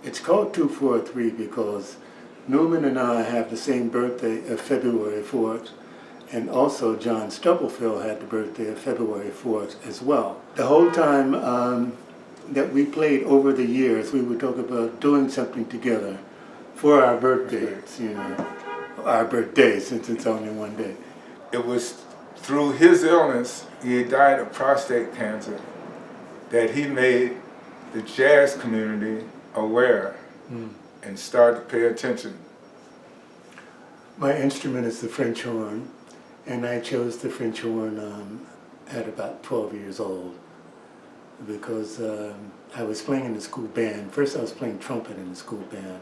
It's called 243 because Newman and I have the same birthday of February 4th, and also John Stubblefield had the birthday of February 4th as well. The whole time that we played over the years, we would talk about doing something together for our birthdays, you know, our birthday since it's only one day. It was through his illness, he had died of prostate cancer, that he made the jazz community aware and started to pay attention. My instrument is the French horn, and I chose the French horn at about 12 years old because I was playing in the school band. First I was playing trumpet in the school band,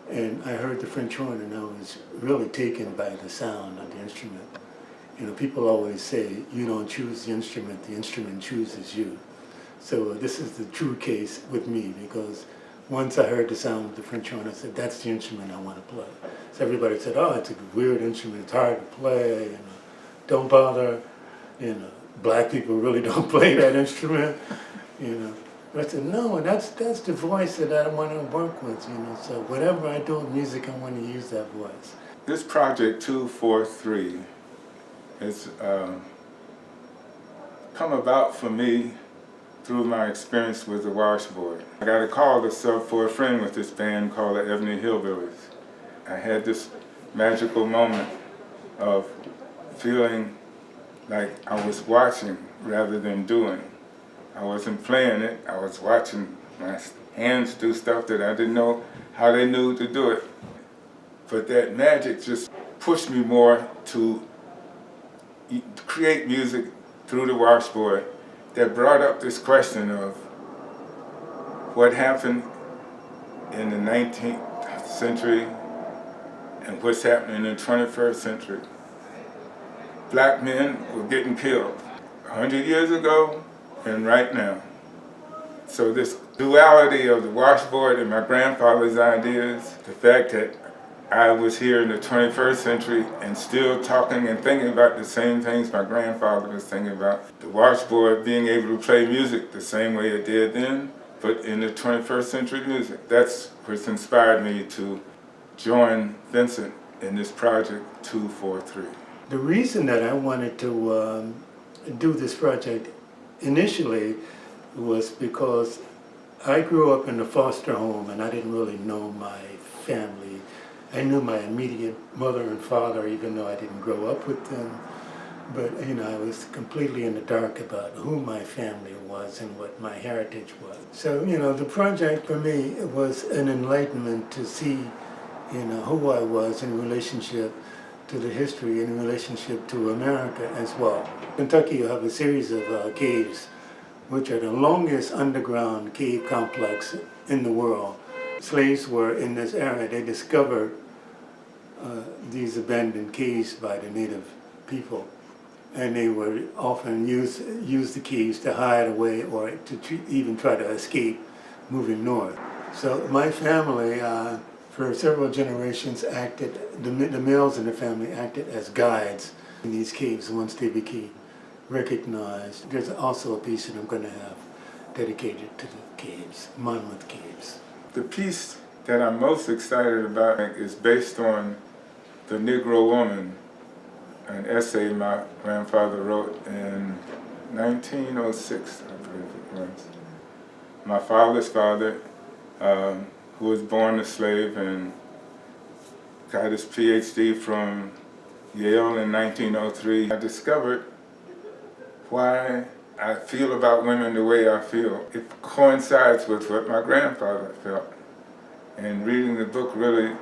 and I heard the French horn and I was really taken by the sound of the instrument. You know, people always say, you don't choose the instrument chooses you. So this is the true case with me, because once I heard the sound of the French horn, I said, that's the instrument I want to play. So everybody said, oh, it's a weird instrument, it's hard to play, you know, don't bother, you know, black people really don't play that instrument, you know. But I said, no, that's the voice that I want to work with, you know, so whatever I do with music, I want to use that voice. This project 243 has come about for me through my experience with the washboard. I got a call to sub for a friend with this band called the Ebony Hillbillies. I had this magical moment of feeling like I was watching rather than doing. I wasn't playing it, I was watching my hands do stuff that I didn't know how they knew to do it. But that magic just pushed me more to create music through the washboard that brought up this question of what happened in the 19th century and what's happening in the 21st century. Black men were getting killed 100 years ago and right now. So this duality of the washboard and my grandfather's ideas, the fact that I was here in the 21st century and still talking and thinking about the same things my grandfather was thinking about. The washboard being able to play music the same way it did then, but in the 21st century music. That's what's inspired me to join Vincent in this project 243. The reason that I wanted to do this project initially was because I grew up in a foster home and I didn't really know my family. I knew my immediate mother and father, even though I didn't grow up with them. But, you know, I was completely in the dark about who my family was and what my heritage was. So, you know, the project for me was an enlightenment to see, you know, who I was in relationship to the history, in relationship to America as well. Kentucky, you have a series of caves, which are the longest underground cave complex in the world. Slaves were in this area. They discovered these abandoned caves by the native people, and they would often use the caves to hide away or to even try to escape moving north. So my family, for several generations, acted, the males in the family acted as guides in these caves once they became recognized. There's also a piece that I'm going to have dedicated to the caves, Monmouth Caves. The piece that I'm most excited about is based on The Negro Woman, an essay my grandfather wrote in 1906, I believe it was. My father's father, who was born a slave and got his PhD from Yale in 1903, I discovered why I feel about women the way I feel. It coincides with what my grandfather felt. And reading the book really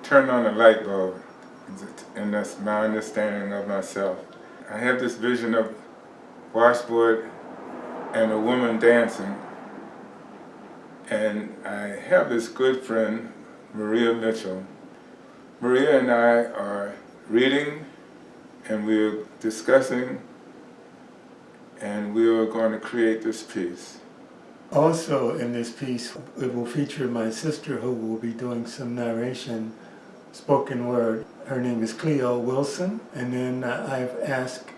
turned on a light bulb, and that's my understanding of myself. I have this vision of washboard and a woman dancing, and I have this good friend, Maria Mitchell. Maria and I are reading, and we're discussing, and we are going to create this piece. Also in this piece, it will feature my sister who will be doing some narration, spoken word. Her name is Cleo Wilson, and then I've asked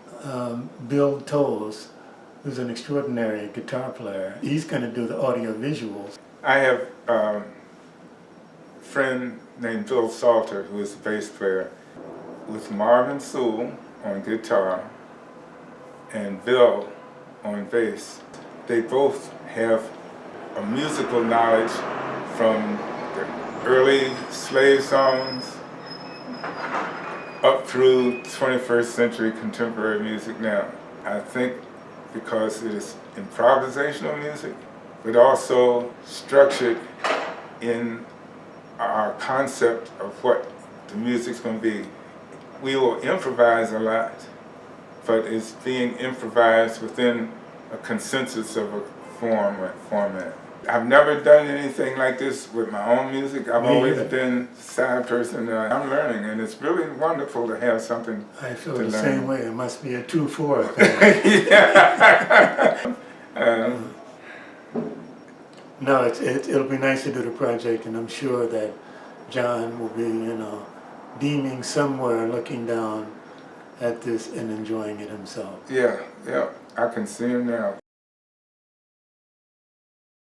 Bill Tolles, who's an extraordinary guitar player. He's going to do the audio visuals. I have a friend named Bill Salter, who is a bass player, with Marvin Sewell on guitar and Bill on bass. They both have a musical knowledge from the early slave songs up through 21st century contemporary music now. I think because it is improvisational music, but also structured in our concept of what the music's going to be. We will improvise a lot, but it's being improvised within a consensus of a form or format. I've never done anything like this with my own music. I've always been a side person. I'm learning, and it's really wonderful to have something I feel to the learn. same way. It must be a 2-4 thing. Yeah. No, it'll be nice to do the project, and I'm sure that John will be, beaming somewhere, looking down at this and enjoying it himself. Yeah, I can see him now.